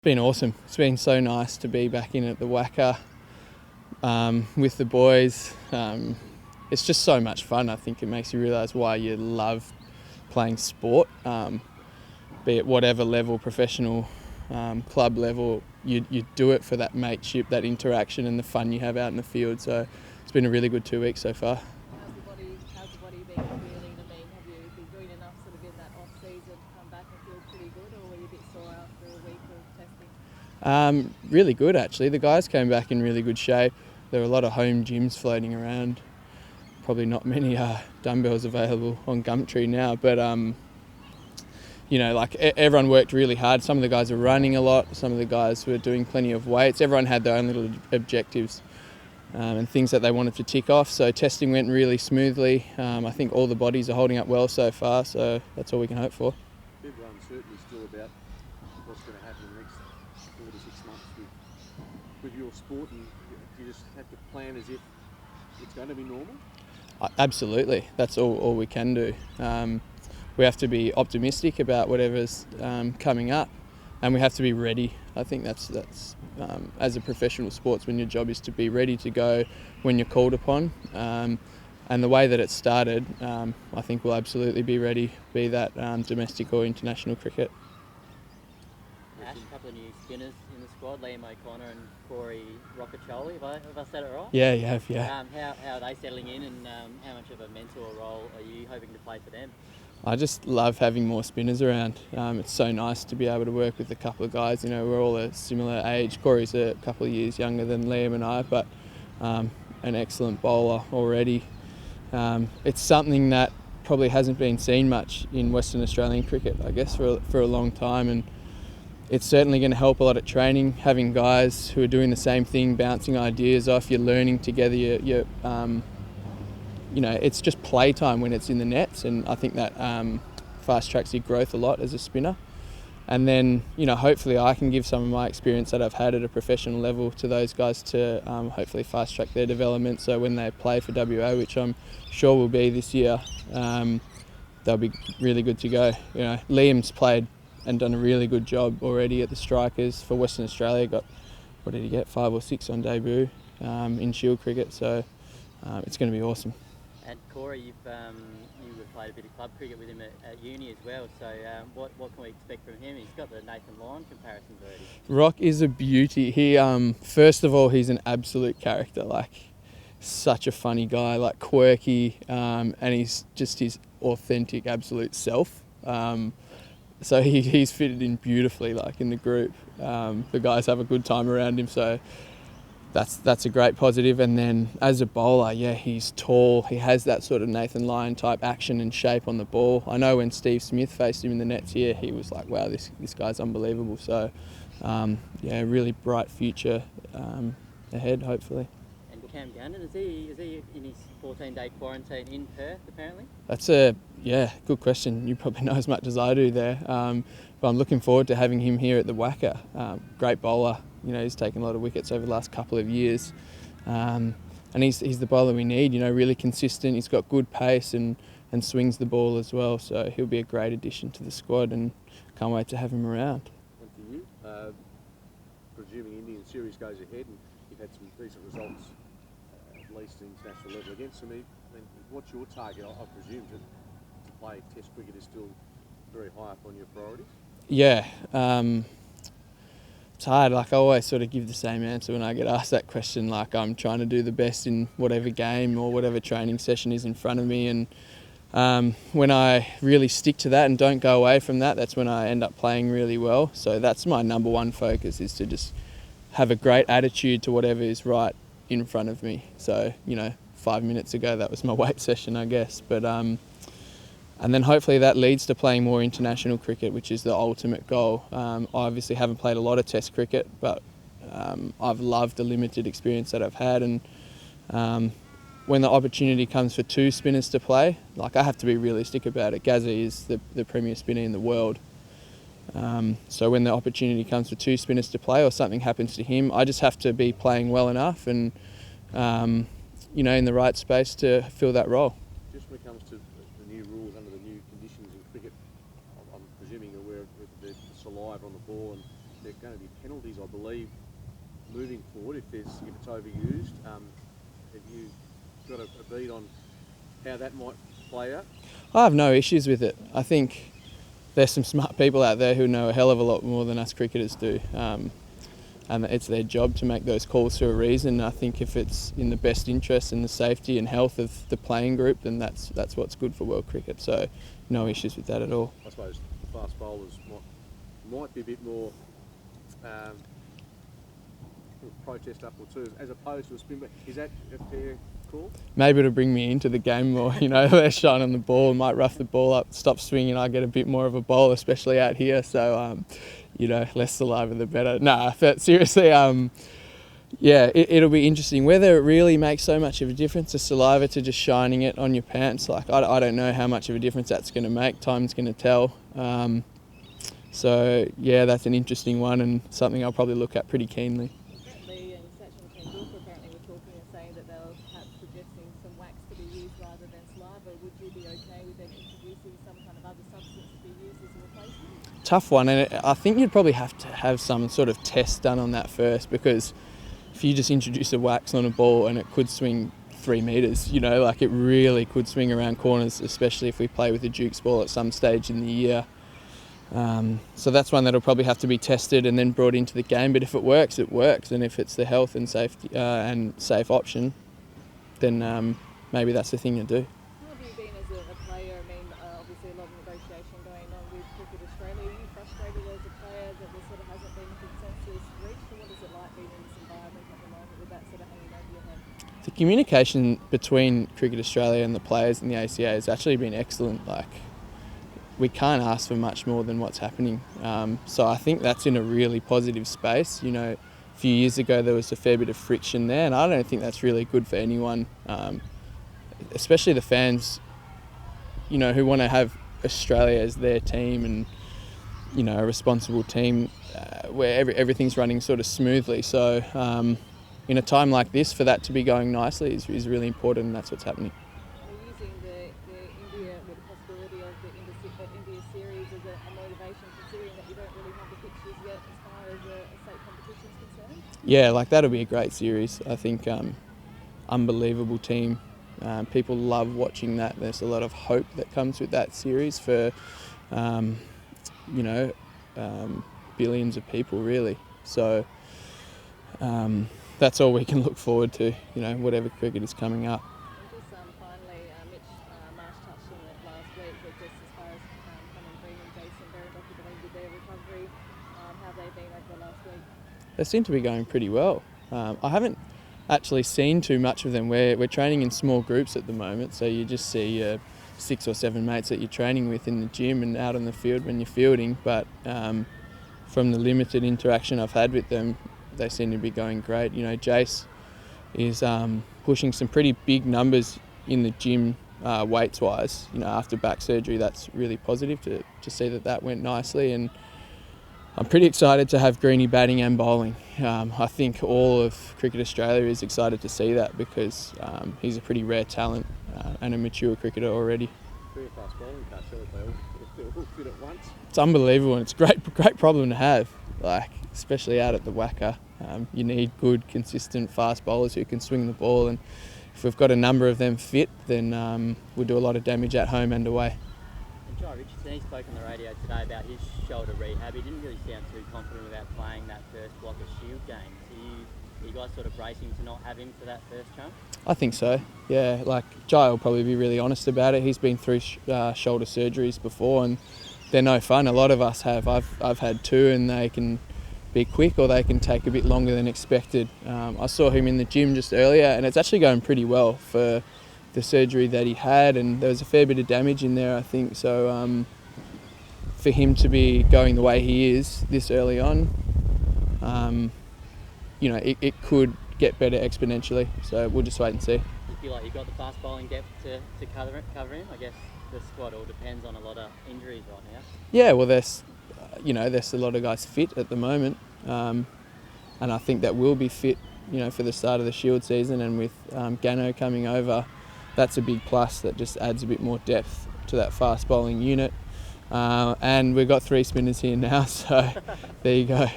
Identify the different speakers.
Speaker 1: Been awesome. It's been so nice to be back in at the WACA with the boys. It's just so much fun. I think it makes you realise why you love playing sport, be it whatever level, professional, club level. You do it for that mateship, that interaction and the fun you have out in the field. So it's been a really good 2 weeks so far.
Speaker 2: How's the body been feeling? I mean, have you been doing enough sort of in that off season to come back and feel pretty good, or were you a bit sore after a week of testing?
Speaker 1: Really good actually. The guys came back in really good shape. There were a lot of home gyms floating around. Probably not many dumbbells available on Gumtree now, but everyone worked really hard. Some of the guys were running a lot. Some of the guys were doing plenty of weights. Everyone had their own little objectives and things that they wanted to tick off. So testing went really smoothly. I think all the bodies are holding up well so far, so that's all we can hope for.
Speaker 3: A bit of uncertainty still about what's going to happen in the next 4 to 6 months with your sport, and you just have to plan as if it's going to be normal?
Speaker 1: Absolutely, that's all we can do. We have to be optimistic about whatever's coming up, and we have to be ready. I think that's as a professional sportsman, your job is to be ready to go when you're called upon. And the way that it started, I think we'll absolutely be ready, be that domestic or international cricket.
Speaker 4: Ash, a couple of new spinners in the squad, Liam O'Connor and Corey Rockacholi. Have I said it right?
Speaker 1: Yeah, you have, yeah.
Speaker 4: How are they settling in, and how much of a mentor role are you hoping to play for them?
Speaker 1: I just love having more spinners around. It's so nice to be able to work with a couple of guys. You know, we're all a similar age. Corey's a couple of years younger than Liam and I, but an excellent bowler already. It's something that probably hasn't been seen much in Western Australian cricket, I guess, for a long time, and it's certainly going to help a lot at training, having guys who are doing the same thing, bouncing ideas off, you're learning together, it's just playtime when it's in the nets, and I think that fast tracks your growth a lot as a spinner. And then, hopefully I can give some of my experience that I've had at a professional level to those guys to hopefully fast track their development, so when they play for WA, which I'm sure will be this year, they'll be really good to go. Liam's played and done a really good job already at the Strikers for Western Australia. Got, what did he get, 5 or 6 on debut in Shield cricket, so it's going to be awesome.
Speaker 4: And Corey, you played a bit of club cricket with him at uni as well, so what can we expect from him? He's got the Nathan Lyon comparisons already.
Speaker 1: Rock is a beauty. He first of all, he's an absolute character, such a funny guy, quirky, and he's just his authentic absolute self. So he's fitted in beautifully, in the group. The guys have a good time around him, so that's a great positive. And then as a bowler, he's tall. He has that sort of Nathan Lyon type action and shape on the ball. I know when Steve Smith faced him in the nets here, he was like, wow, this guy's unbelievable. So really bright future ahead, hopefully.
Speaker 4: Cam Gannon, is he in his 14-day quarantine in Perth, apparently?
Speaker 1: That's a good question. You probably know as much as I do there. But I'm looking forward to having him here at the WACA. Great bowler. He's taken a lot of wickets over the last couple of years. And he's the bowler we need, really consistent. He's got good pace and swings the ball as well. So he'll be a great addition to the squad, and can't wait to have him around.
Speaker 3: And for you, presuming Indian series goes ahead and you've had some decent results, at least at international level against them, what's your target? I presume to play Test cricket is still very high up on your priorities?
Speaker 1: Yeah, it's hard. I always sort of give the same answer when I get asked that question. I'm trying to do the best in whatever game or whatever training session is in front of me, and when I really stick to that and don't go away from that, that's when I end up playing really well. So that's my number one focus, is to just have a great attitude to whatever is right in front of me. So 5 minutes ago that was my weight session, I guess, but and then hopefully that leads to playing more international cricket, which is the ultimate goal. I obviously haven't played a lot of Test cricket, but I've loved the limited experience that I've had, and when the opportunity comes for 2 spinners to play, I have to be realistic about it. Gazza is the premier spinner in the world. So when the opportunity comes for 2 spinners to play, or something happens to him, I just have to be playing well enough and in the right space to fill that role.
Speaker 3: Just when it comes to the new rules under the new conditions in cricket, I'm presuming you're aware of the saliva on the ball, and they're going to be penalties, I believe, moving forward if it's overused. Have you got a beat on how that might play out?
Speaker 1: I have no issues with it. I think there's some smart people out there who know a hell of a lot more than us cricketers do. And it's their job to make those calls for a reason. I think if it's in the best interest and the safety and health of the playing group, then that's what's good for world cricket. So no issues with that at all.
Speaker 3: I suppose the fast bowlers might be a bit more protest up or two as opposed to a spin. Is that a fair call?
Speaker 1: Maybe it'll bring me into the game more. They're shining the ball, might rough the ball up, stop swinging. I get a bit more of a bowl, especially out here. So less saliva the better. Nah, but seriously, it'll be interesting. Whether it really makes so much of a difference, the saliva to just shining it on your pants, I don't know how much of a difference that's going to make. Time's going to tell. That's an interesting one and something I'll probably look at pretty keenly.
Speaker 2: Lee and Ashton Agar apparently were talking and saying that they'll perhaps suggesting some wax to be used rather than saliva. Would you be okay with them introducing some kind of other substance to be used as a replacement?
Speaker 1: Tough one, and I think you'd probably have to have some sort of test done on that first, because if you just introduce a wax on a ball and it could swing 3 metres, it really could swing around corners, especially if we play with a Duke's ball at some stage in the year. So that's one that'll probably have to be tested and then brought into the game. But if it works, it works, and if it's the health and safety and safe option, then maybe that's the thing to do.
Speaker 2: How have you been as a player? I mean, obviously a lot of negotiation going on with Cricket Australia. Are you frustrated as a player that there sort of hasn't been a consensus reached? Or what is it like being in this environment at the moment with that sort of hanging over your head?
Speaker 1: The communication between Cricket Australia and the players and the ACA has actually been excellent. We can't ask for much more than what's happening. So I think that's in a really positive space. A few years ago there was a fair bit of friction there, and I don't think that's really good for anyone, especially the fans, who want to have Australia as their team and, a responsible team where everything's running sort of smoothly. So in a time like this, for that to be going nicely is really important, and that's what's happening.
Speaker 2: Using the India with the possibility of the India series as a motivation, considering that you don't really have the fixtures yet as far as a state competition is concerned?
Speaker 1: Yeah, that'll be a great series. I think unbelievable team. People love watching that. There's a lot of hope that comes with that series for billions of people really. So that's all we can look forward to, whatever cricket is coming up.
Speaker 2: And just finally, Mitch Marsh touched on it last week, but just as far as Cameron Green and Jason Berendorf with their recovery, how have they been over the last week?
Speaker 1: They seem to be going pretty well. I haven't actually seen too much of them. We're training in small groups at the moment, so you just see 6 or 7 mates that you're training with in the gym and out on the field when you're fielding. But from the limited interaction I've had with them, they seem to be going great. Jace is pushing some pretty big numbers in the gym weights-wise. After back surgery, that's really positive to see that went nicely. And I'm pretty excited to have Greenie batting and bowling. I think all of Cricket Australia is excited to see that, because he's a pretty rare talent and a mature cricketer already.
Speaker 3: Very fast bowling car, so if they all fit at once.
Speaker 1: It's unbelievable, and it's a great problem to have. Especially out at the WACA, you need good, consistent, fast bowlers who can swing the ball. And if we've got a number of them fit, then we'll do a lot of damage at home and away.
Speaker 4: Jai Richardson, he spoke on the radio today about his shoulder rehab. He didn't really sound too confident about playing that first block of Shield games. Are you guys sort of bracing to not have him for that first chunk?
Speaker 1: I think so, yeah. Jai will probably be really honest about it. He's been through shoulder surgeries before, and they're no fun. A lot of us have. I've had 2, and they can be quick or they can take a bit longer than expected. I saw him in the gym just earlier, and it's actually going pretty well for the surgery that he had, and there was a fair bit of damage in there, I think. So for him to be going the way he is this early on, it could get better exponentially. So we'll just wait and see.
Speaker 4: You feel like you've got the fast bowling depth to cover him? I guess the squad all depends on a lot of injuries right now.
Speaker 1: Yeah, well, there's a lot of guys fit at the moment, and I think that will be fit, for the start of the Shield season. And with Gano coming over, that's a big plus. That just adds a bit more depth to that fast bowling unit. And we've got 3 spinners here now, so there you go.